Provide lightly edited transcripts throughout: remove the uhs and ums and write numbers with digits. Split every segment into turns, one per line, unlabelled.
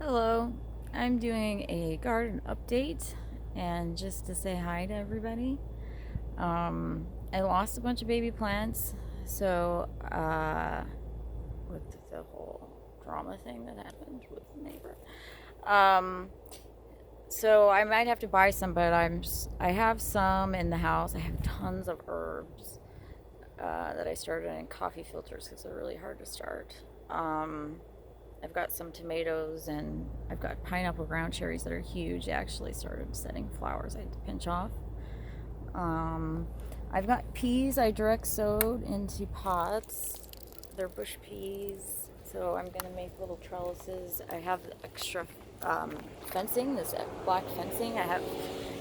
Hello, I'm doing a garden update and just to say hi to everybody. I lost a bunch of baby plants, so with the whole drama thing that happened with the neighbor. Um, so I might have to buy some, but I have some in the house. I have tons of herbs that I started in coffee filters because they're really hard to start. Um, I've got some tomatoes and I've got pineapple ground cherries that are huge. They actually started setting flowers. I had to pinch off. Um, I've got peas I direct sowed into pots. They're bush peas, so I'm gonna make little trellises. I have extra fencing, this black fencing. I have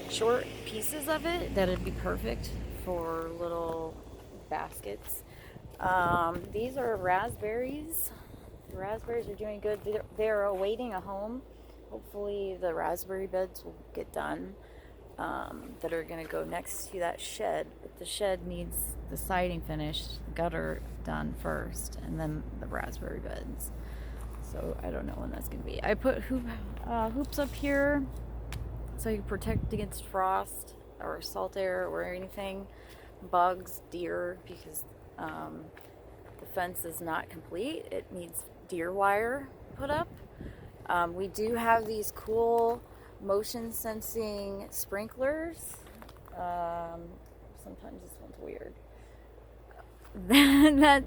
short pieces of it that'd be perfect for little baskets. These are raspberries. The raspberries are doing good. They're awaiting a home. Hopefully, the raspberry beds will get done that are going to go next to that shed. But the shed needs the siding finished, the gutter done first, and then the raspberry beds. So I don't know when that's going to be. I put hoops up here so you protect against frost or salt air or anything, bugs, deer, because the fence is not complete. It needs deer wire put up. We do have these cool motion sensing sprinklers. Sometimes this one's weird. that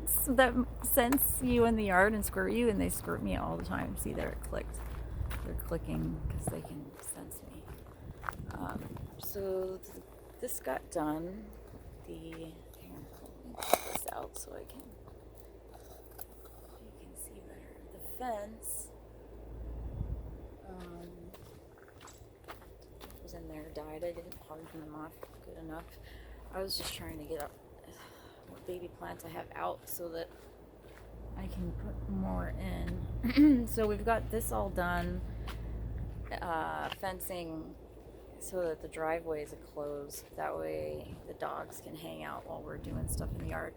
sense you in the yard and squirt you, and they squirt me all the time. See there, it clicked. They're clicking because they can sense me. So this got done. Here, let me put this out so I can you can see better. The fence was in there, died. I didn't harden them off good enough. I was just trying to get up what baby plants I have out so that I can put more in. So we've got this all done. Fencing so that the driveways are closed. That way the dogs can hang out while we're doing stuff in the yard.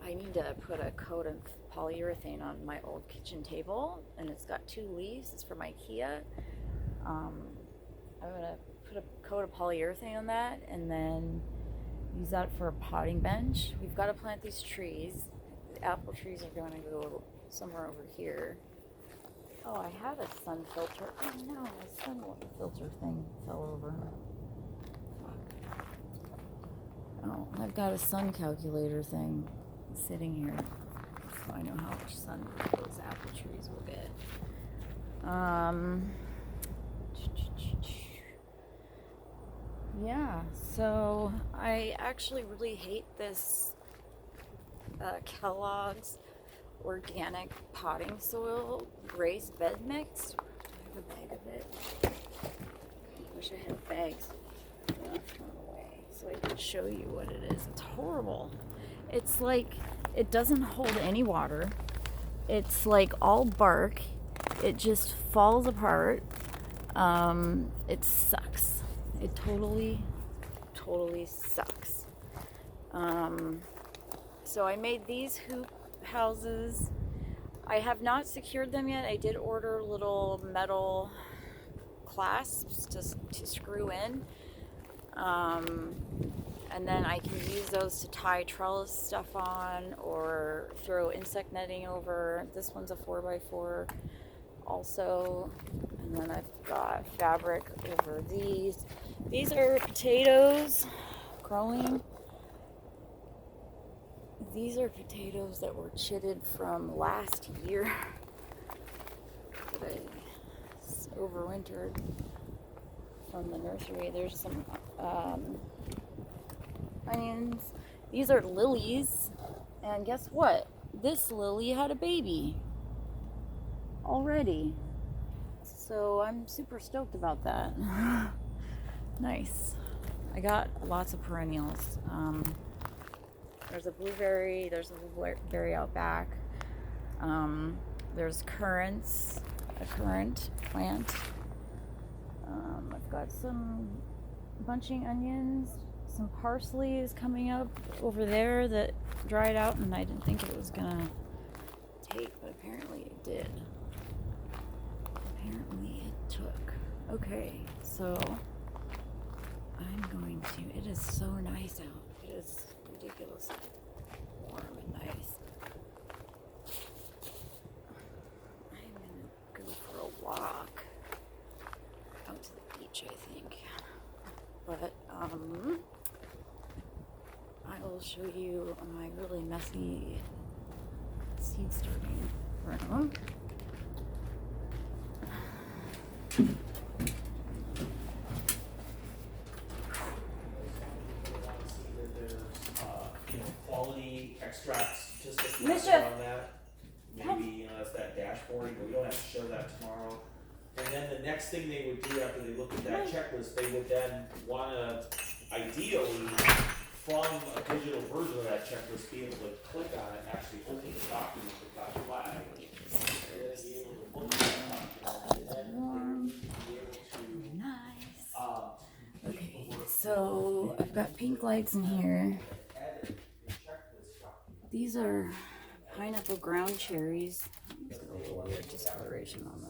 I need to put a coat of polyurethane on my old kitchen table, and it's got 2 leaves. It's from IKEA. I'm gonna put a coat of polyurethane on that, and then use that for a potting bench. We've got to plant these trees. The apple trees are going to go somewhere over here. Oh, I have a sun filter. Oh no, my sun filter thing fell over. Oh, I've got a sun calculator thing sitting here, so I know how much sun those apple trees will get. Yeah, so I actually really hate this Kellogg's organic potting soil raised bed mix. I have a bag of it. I wish I had bags thrown away so I could show you what it is. It's horrible. It's like it doesn't hold any water. It's like all bark. It just falls apart. It sucks. It totally sucks. So I made these hoop houses. I have not secured them yet. I did order little metal clasps to screw in. And then I can use those to tie trellis stuff on or throw insect netting over. This one's a 4x4 also. And then I've got fabric over these. These are potatoes growing. These are potatoes that were chitted from last year that I overwintered from the nursery. There's some onions. These are lilies, and guess what? This lily had a baby already, so I'm super stoked about that. Nice. I got lots of perennials. There's a blueberry. There's a blueberry out back. There's currants, a currant plant. I've got some bunching onions. Some parsley is coming up over there that dried out, and I didn't think it was gonna take, but apparently it did. apparently it took. Okay, so I'm going to. It is so nice out. It is ridiculously warm and nice. I'm gonna go for a walk out to the beach, I think. But I will show you my really messy seed starting room.
Quality extracts statistics
Mischief.
on that. Maybe that's that dashboard, but we don't have to show that tomorrow. And then the next thing they would do after they look at that checklist, they would then wanna ideally from a digital version of that checklist be able to click on it and actually open the document with that flag. And then be able to look at that document and then be able to
Nice. Okay, so I've got pink lights in here. These are pineapple ground cherries. There's a little weird discoloration on the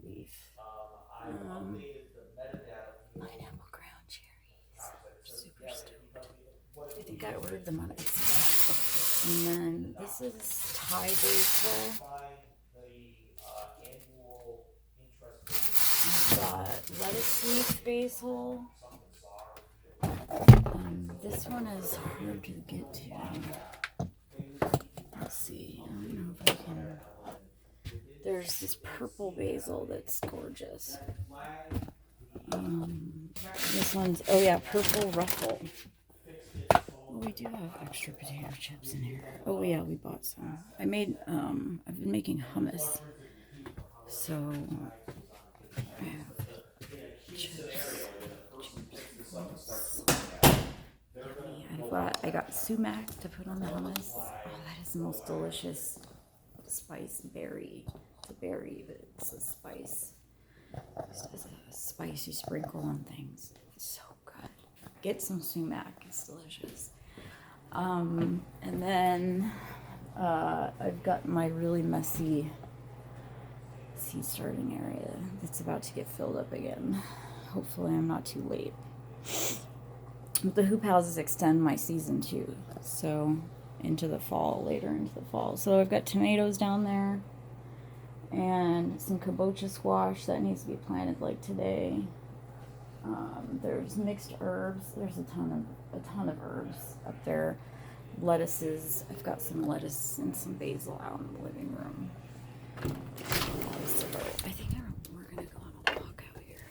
leaf. Pineapple ground cherries. Super stoked. I think I ordered them on Etsy. And then this is Thai basil. I've got lettuce leaf basil. This one is hard to get to. Let's see. I don't know if I can. There's this purple basil that's gorgeous. This one's, oh yeah, purple ruffle. Oh, we do have extra potato chips in here. Oh yeah, we bought some. I've been making hummus. So I have chips. I got sumac to put on the hummus. Oh, that is the most delicious spice berry. It's a berry, but it's a spice. Just as a spice you sprinkle on things. It's so good. Get some sumac. It's delicious. And then I've got my really messy seed starting area that's about to get filled up again. Hopefully I'm not too late. But the hoop houses extend my season too, so into the fall, later into the fall. So I've got tomatoes down there and some kabocha squash that needs to be planted like today. There's mixed herbs. There's a ton of herbs up there. Lettuces. I've got some lettuce and some basil out in the living room. So I think we're gonna go on a walk out here.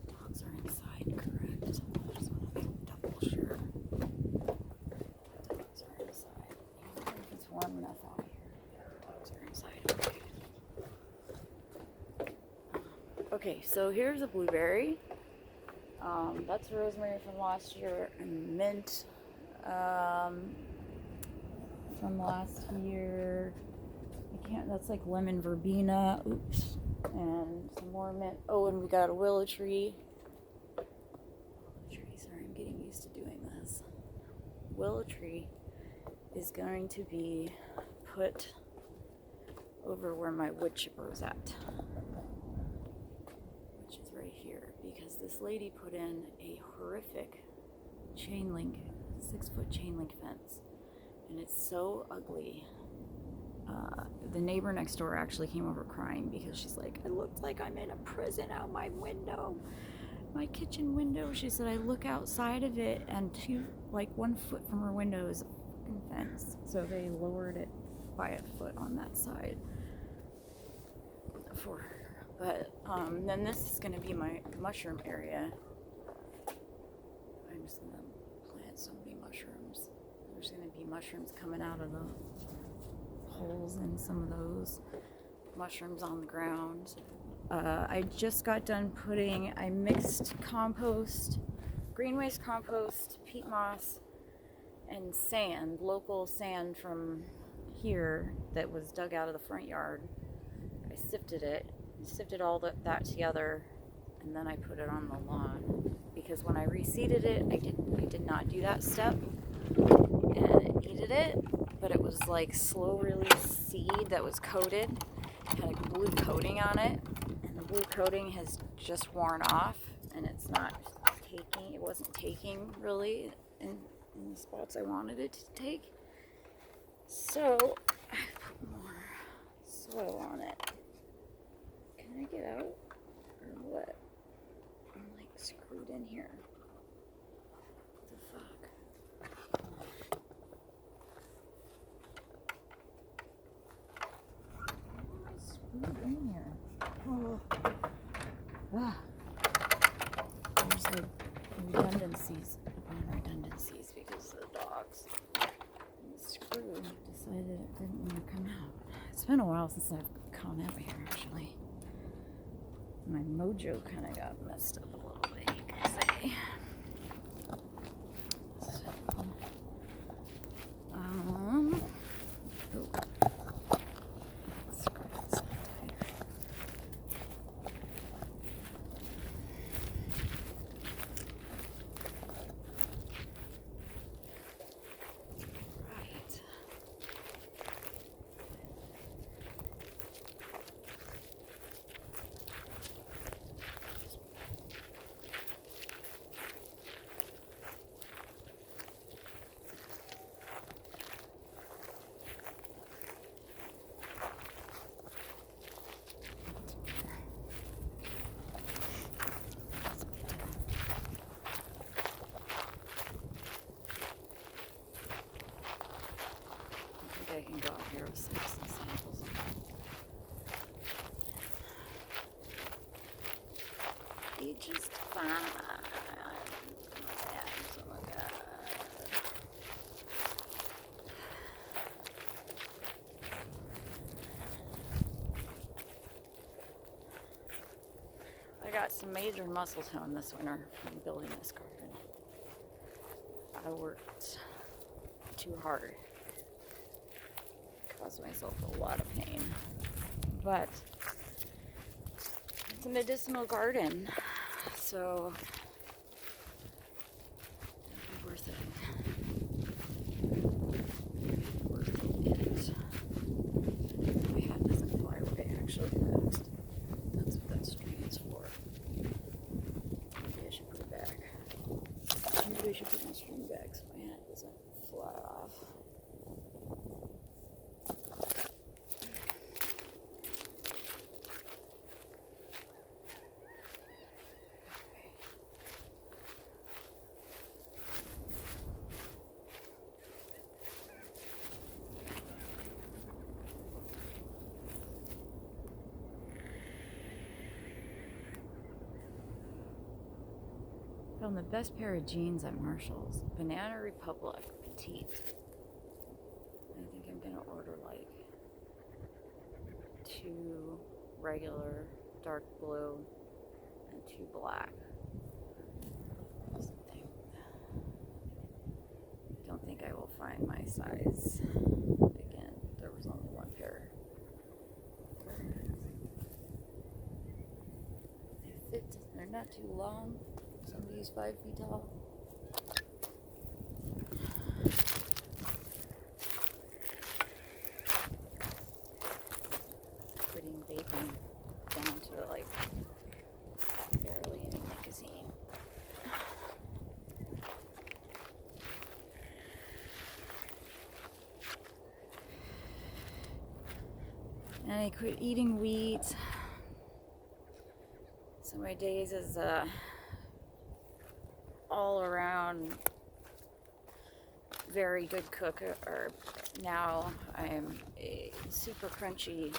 The dogs are inside, correct? I just want to make double sure. The dogs are inside. I wonder if it's warm enough out here. The dogs are inside. Okay, so here's a blueberry. That's rosemary from last year, and mint from last year. That's like lemon verbena. Oops. And some more mint. Oh, and we got a willow tree. Sorry, I'm getting used to doing this. Willow tree is going to be put over where my wood chipper is at, which is right here, because this lady put in a horrific 6-foot chain link fence, and it's so ugly. The neighbor next door actually came over crying because she's like, it looks like I'm in a prison out my window, my kitchen window. She said, I look outside of it and 1 foot from her window is a fucking fence. So they lowered it by a foot on that side for her. But then this is going to be my mushroom area. I'm just going to plant so many mushrooms. There's going to be mushrooms coming out of the holes in some of those, mushrooms on the ground. I just got done I mixed compost, green waste compost, peat moss, and sand, local sand from here that was dug out of the front yard. I sifted all that together, and then I put it on the lawn, because when I reseeded it, I did not do that step, and it needed it. but it was like slow release seed that was coated, had a blue coating on it, and the blue coating has just worn off, and it's not taking, it wasn't taking really in the spots I wanted it to take. So I put more soil on it. Can I get out or what? I'm like screwed in here. What the fuck? I'm screwed in here. Oh. Ah. There's like redundancies upon redundancies because of the dogs. And the screw decided it didn't want to come out. It's been a while since I've gone out here actually. My mojo kind of got messed up a little bit, you can say. So, oh. Screw this up tighter. Right. I can go out here with some samples. Be just fine. Oh my god. I got some major muscle tone this winter from building this garden. I worked too hard. Caused myself a lot of pain. But it's a medicinal garden, so it'll be worth it. Worth it. My hat doesn't fly away actually. That's what that string is for. Maybe I should put it back. Maybe I should put my string back so my hat doesn't fly off. Found the best pair of jeans at Marshall's. Banana Republic Petite. I think I'm gonna order like 2 regular dark blue and 2 black. Something. Don't think I will find my size. Again, there was only 1 pair. They fit. They're not too long. Somebody's 5 feet tall. Putting vaping down to like barely any nicotine. And I quit eating wheat. So my days as all around very good cook, or now I'm a super crunchy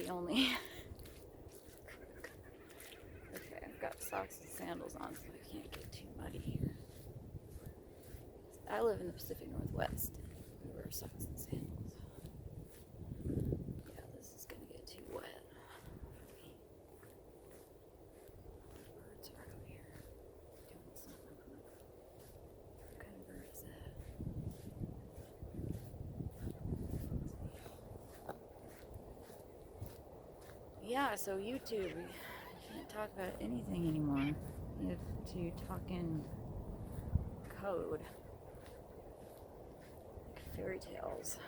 only. Okay, I've got socks and sandals on so I can't get too muddy here. I live in the Pacific Northwest. We wear socks and sandals. Yeah, this is gonna get too wet. Birds are out here doing something. What kind of bird is that? Yeah, so YouTube, you can't talk about anything anymore. You have to talk in code. fairy tales.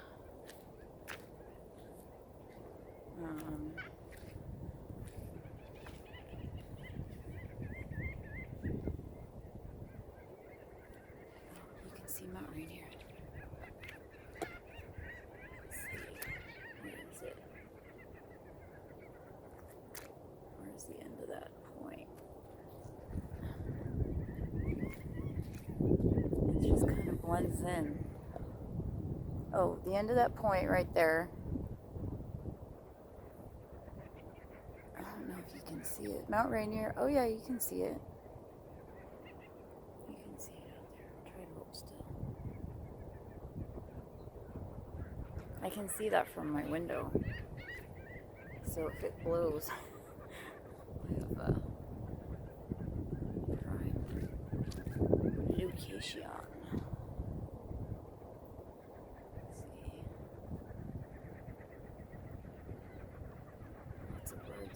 You can see Mount Rainier. Let's see. Where is it? Where's the end of that point? It just kind of blends in. Oh, the end of that point right there. I don't know if you can see it. Mount Rainier. Oh yeah, you can see it. You can see it out there. Try to hold still. I can see that from my window. So if it blows, I have a prime location.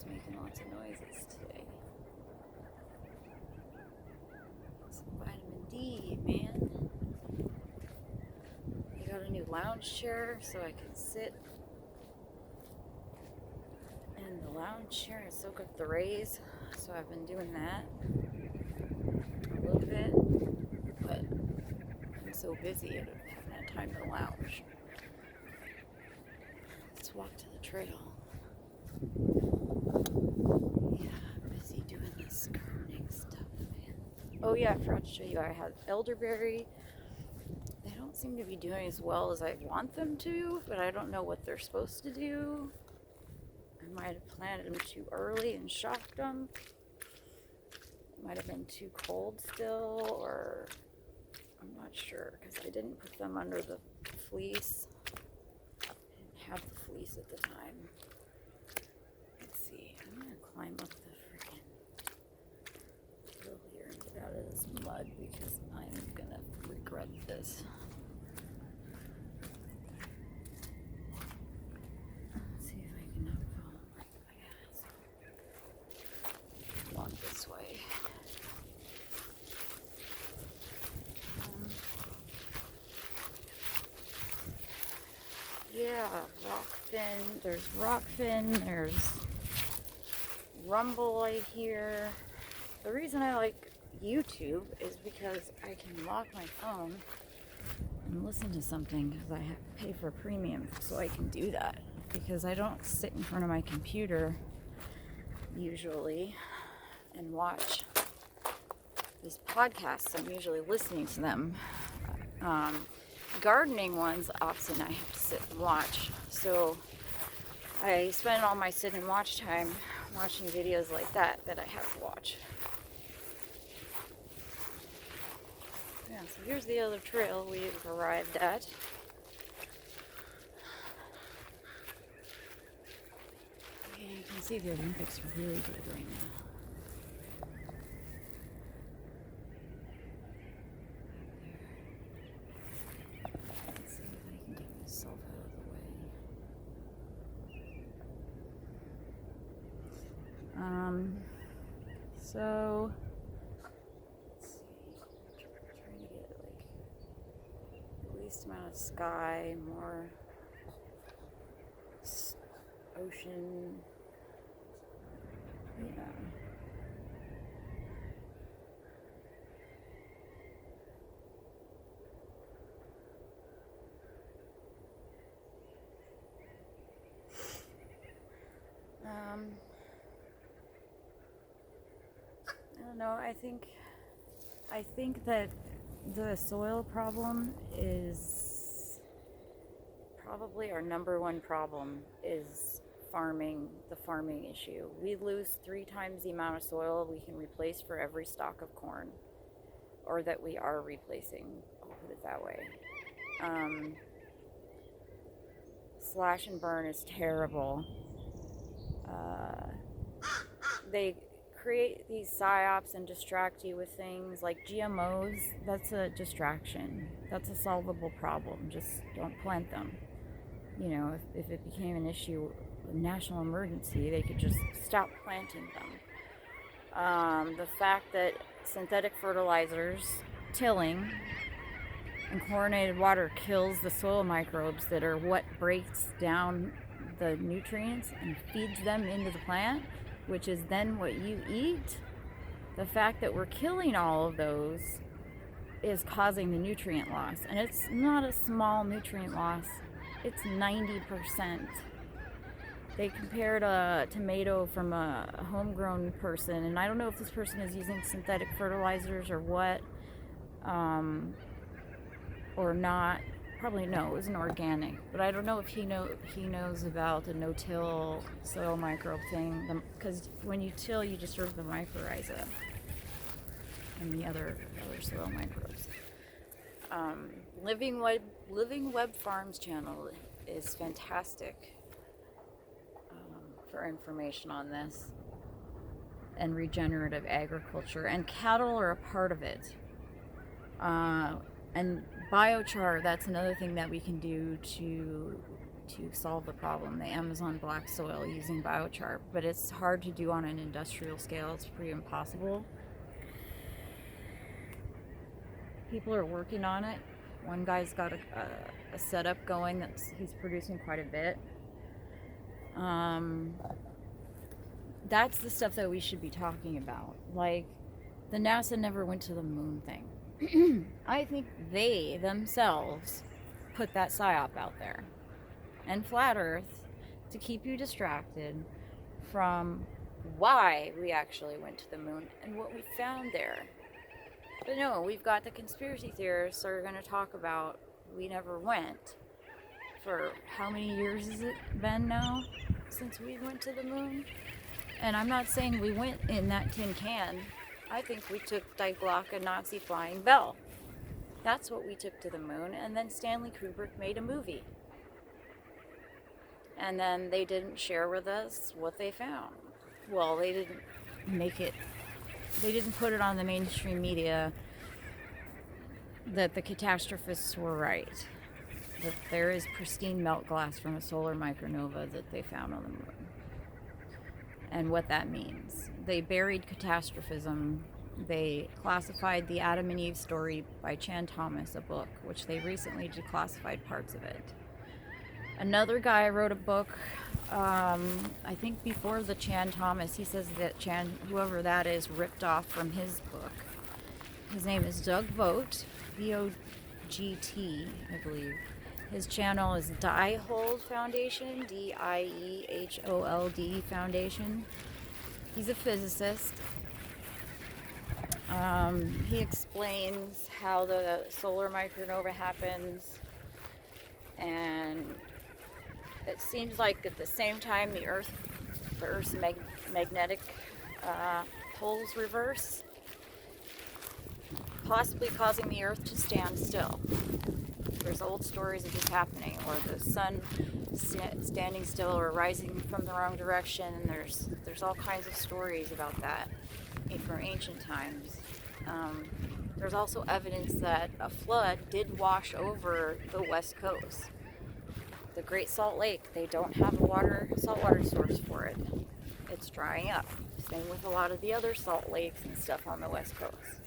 Making lots of noises today. Some vitamin D, man. I got a new lounge chair so I can sit in the lounge chair and soak up the rays. So I've been doing that a little bit, but I'm so busy I haven't had time to lounge. Let's walk to the trail. Busy doing this gardening stuff, man. Oh yeah, I forgot to show you I had elderberry. They don't seem to be doing as well as I want them to, but I don't know what they're supposed to do. I might have planted them too early and shocked them. It might have been too cold still, or I'm not sure because I didn't put them under the fleece. I didn't have the fleece at the time. I'm gonna climb up the freaking hill here and get out of this mud because I'm gonna regret this. Let's see if I can not fall. Walk this way. Yeah, rockfin. There's rockfin. There's rumble I hear. The reason I like YouTube is because I can lock my phone and listen to something because I have to pay for premium so I can do that because I don't sit in front of my computer usually and watch these podcasts. I'm usually listening to them. Gardening ones often I have to sit and watch, so I spend all my sit and watch time watching videos like that I have to watch. Yeah, so here's the other trail we've arrived at. Yeah, you can see the Olympics are really good right now. Let's see if I can get myself out of the way. So let's see. Trying to get like the least amount of sky, more ocean. Yeah. I don't know. I think that the soil problem is probably our number one problem is the farming issue. We lose 3 times the amount of soil we can replace for every stalk of corn, or that we are replacing, I'll put it that way. Slash and burn is terrible. They create these psyops and distract you with things like GMOs. That's a distraction. That's a solvable problem. Just don't plant them. You know, if it became an issue, a national emergency, they could just stop planting them. The fact that synthetic fertilizers, tilling, And chlorinated water kills the soil microbes that are what breaks down the nutrients and feeds them into the plant, which is then what you eat. The fact that we're killing all of those is causing the nutrient loss. And it's not a small nutrient loss, it's 90%. They compared a tomato from a homegrown person, and I don't know if this person is using synthetic fertilizers or what, or not. Probably no, it was an organic, but I don't know if he knows about the no-till soil microbe thing, because when you till, you disturb the mycorrhiza and the other soil microbes. Living Web Farms channel is fantastic for information on this, and regenerative agriculture, and cattle are a part of it. And biochar, that's another thing that we can do to solve the problem, the Amazon black soil, using biochar. But it's hard to do on an industrial scale. It's pretty impossible. People are working on it. One guy's got a setup going he's producing quite a bit. That's the stuff that we should be talking about. Like, the NASA never went to the moon thing. I think they themselves put that psyop out there, and Flat Earth, to keep you distracted from why we actually went to the moon and what we found there. But no, we've got the conspiracy theorists that are going to talk about we never went. For how many years has it been now since we went to the moon? And I'm not saying we went in that tin can. I think we took Die Glocke, Nazi Flying Bell. That's what we took to the moon, and then Stanley Kubrick made a movie. And then they didn't share with us what they found. Well, they didn't put it on the mainstream media that the catastrophists were right. That there is pristine melt glass from a solar micronova that they found on the moon. And what that means. They buried catastrophism. They classified the Adam and Eve story by Chan Thomas, a book, which they recently declassified parts of it. Another guy wrote a book, I think before the Chan Thomas. He says that whoever that is, ripped off from his book. His name is Doug Vogt, V-O-G-T, I believe. His channel is Diehold Foundation, D-I-E-H-O-L-D Foundation. He's a physicist. He explains how the solar micronova happens, and it seems like at the same time the Earth's magnetic poles reverse, possibly causing the Earth to stand still. There's old stories of this happening, or the sun standing still or rising from the wrong direction. And there's all kinds of stories about that from ancient times. There's also evidence that a flood did wash over the West Coast. The Great Salt Lake, they don't have a saltwater source for it. It's drying up. Same with a lot of the other salt lakes and stuff on the West Coast.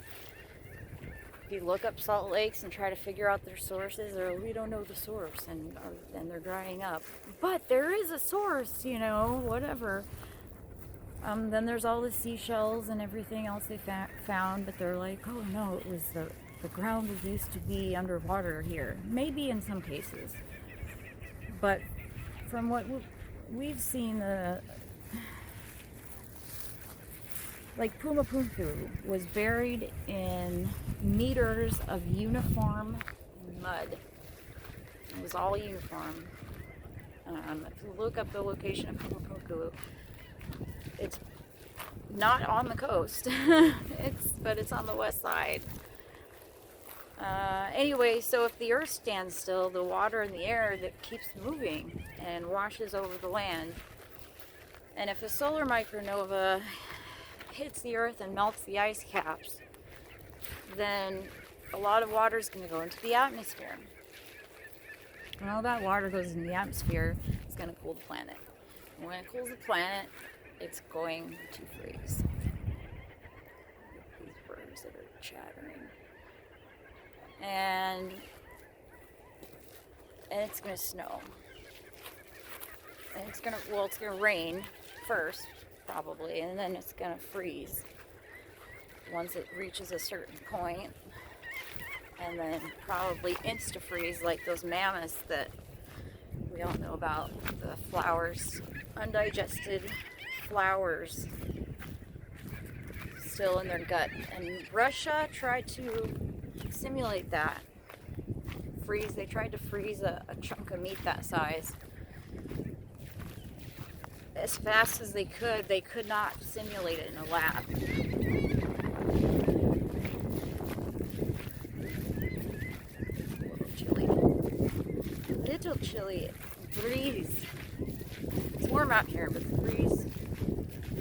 If you look up salt lakes and try to figure out their sources, we don't know the source, and they're drying up. But there is a source, whatever. Then there's all the seashells and everything else they found, but they're like, oh no, it was the ground used to be underwater here. Maybe in some cases. But from what we've seen, like Pumapunku was buried in meters of uniform mud. It was all uniform. If you look up the location of Pumapunku, it's not on the coast, but it's on the west side. Anyway, so if the Earth stands still, the water in the air that keeps moving and washes over the land. And if a solar micronova hits the Earth and melts the ice caps, then a lot of water is going to go into the atmosphere. When all that water goes into the atmosphere, it's going to cool the planet. And when it cools the planet, it's going to freeze. These birds that are chattering. And and it's gonna snow. And it's gonna rain first, probably, and then it's gonna freeze once it reaches a certain point, and then probably insta-freeze like those mammoths that we all know about, the flowers, undigested flowers still in their gut. And Russia tried to simulate that. They tried to freeze a chunk of meat that size as fast as they could. They could not simulate it in a lab. Little chilly breeze. It's warm out here, but the breeze,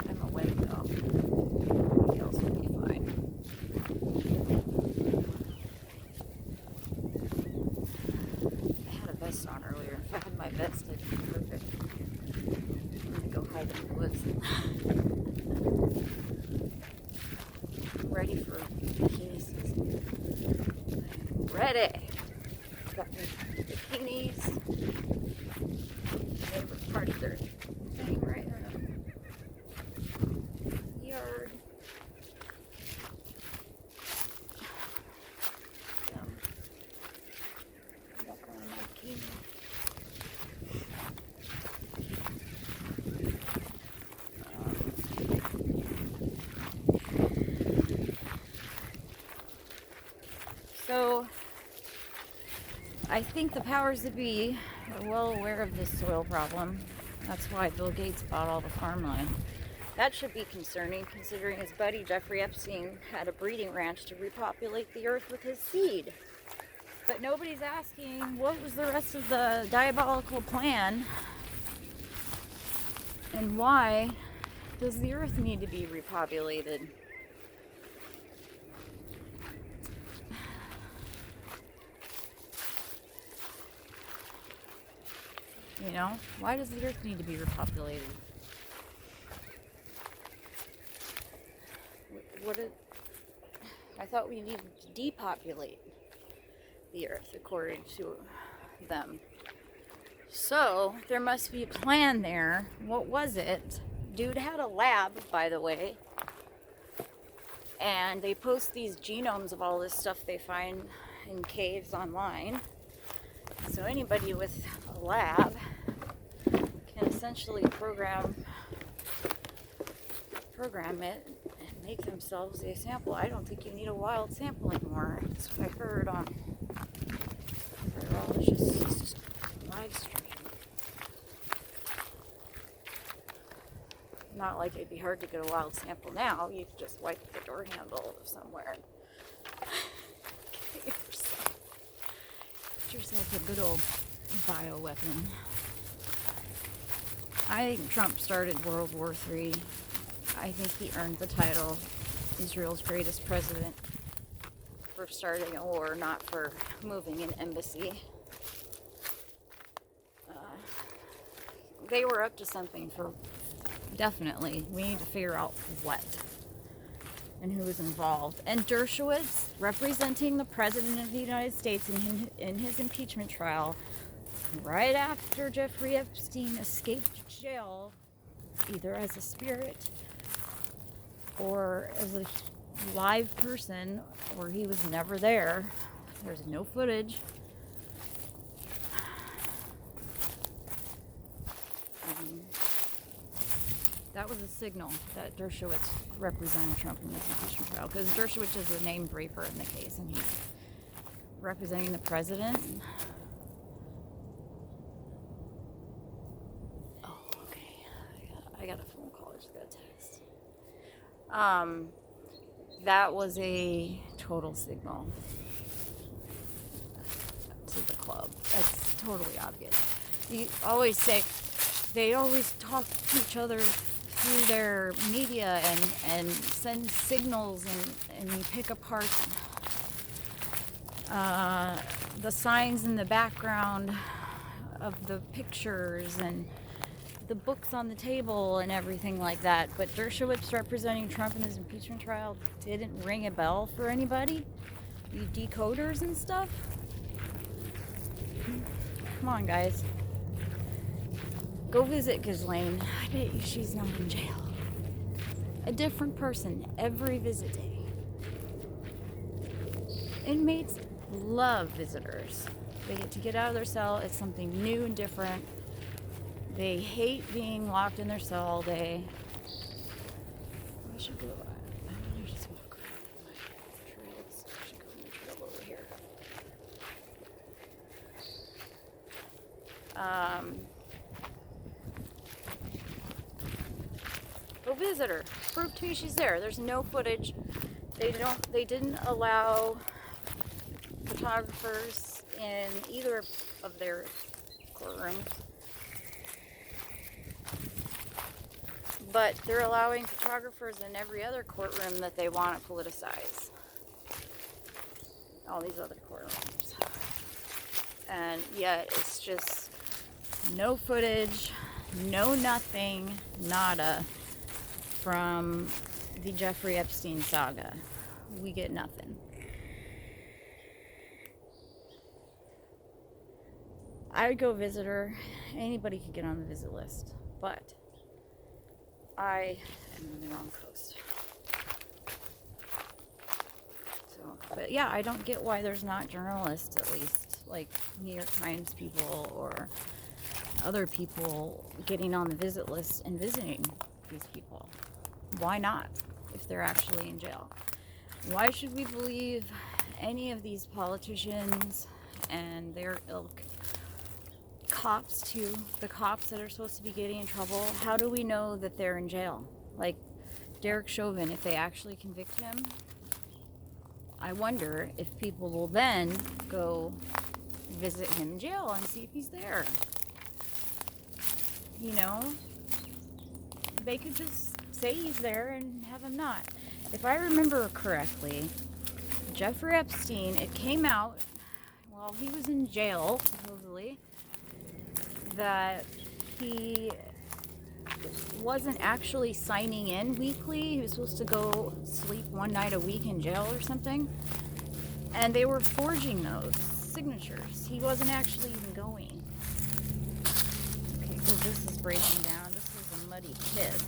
I'm awake though. Everybody else will be fine. I had a vest on earlier. If I had my vest, it'd be perfect. I'm gonna go hide in the woods. I'm ready for bikini season. I'm ready. Got my bikinis. They were part of their thing right in the yard. Walk around in my bikini. So I think the powers that be are well aware of this soil problem. That's why Bill Gates bought all the farmland. That should be concerning, considering his buddy Jeffrey Epstein had a breeding ranch to repopulate the earth with his seed. But nobody's asking what was the rest of the diabolical plan, and why does the earth need to be repopulated? You know, why does the earth need to be repopulated? I thought we needed to depopulate the earth, according to them. So, there must be a plan there. What was it? Dude had a lab, by the way. And they post these genomes of all this stuff they find in caves online. So anybody with a lab can essentially program it and make themselves a sample. I don't think you need a wild sample anymore. That's what I heard on virologist live stream. Not like it'd be hard to get a wild sample now. You could just wipe the door handle somewhere. Get yourself a good old bioweapon. I think Trump started World War III. I think he earned the title Israel's greatest president for starting a war, not for moving an embassy. They were up to something for definitely. We need to figure out what and who was involved. And Dershowitz, representing the President of the United States in his impeachment trial, right after Jeffrey Epstein escaped jail, either as a spirit or as a live person, or he was never there. There's no footage. That was a signal that Dershowitz represented Trump in this impeachment trial, because Dershowitz is the named raper in the case, and he's representing the president. Oh, okay. I got a phone call. I just got a text. That was a total signal to the club. That's totally obvious. You always say, they always talk to each other through their media and send signals, and you pick apart the signs in the background of the pictures and the books on the table and everything like that. But Dershowitz representing Trump in his impeachment trial didn't ring a bell for anybody? You decoders and stuff? Come on, guys. Go visit Ghislaine. I bet you she's not in jail. A different person every visit day. Inmates love visitors. They get to get out of their cell. It's something new and different. They hate being locked in their cell all day. I should go. I'm gonna just walk around my trails. I should go on the trail over here. Go visit her. Prove to me she's there. There's no footage. They didn't allow photographers in either of their courtrooms. But they're allowing photographers in every other courtroom that they want to politicize. All these other courtrooms. And yet it's just no footage, no nothing, nada from the Jeffrey Epstein saga. We get nothing. I would go visit her. Anybody could get on the visit list. But I am on the wrong coast. So, but yeah, I don't get why there's not journalists, at least, like New York Times people or other people getting on the visit list and visiting these people. Why not, if they're actually in jail? Why should we believe any of these politicians and their ilk? Cops too, the cops that are supposed to be getting in trouble, how do we know that they're in jail? Like Derek Chauvin, if they actually convict him, I wonder if people will then go visit him in jail and see if he's there. You know, they could just say he's there and have him not. If I remember correctly, Jeffrey Epstein, it came out while he was in jail, supposedly, that he wasn't actually signing in weekly. He was supposed to go sleep one night a week in jail or something. And they were forging those signatures. He wasn't actually even going. Okay, because this is breaking down. This is a muddy pit.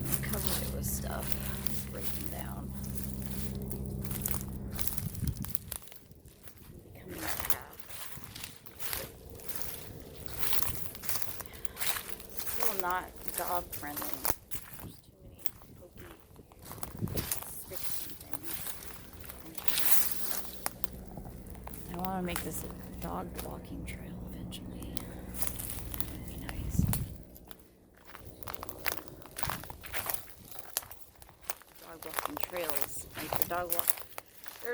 I covered it with stuff. It's breaking down. Becoming a path. Still not dog friendly. There's too many pokey sticks and things. I want to make this a dog walking trail eventually. That would be nice. Dog walking trails, like the dog walk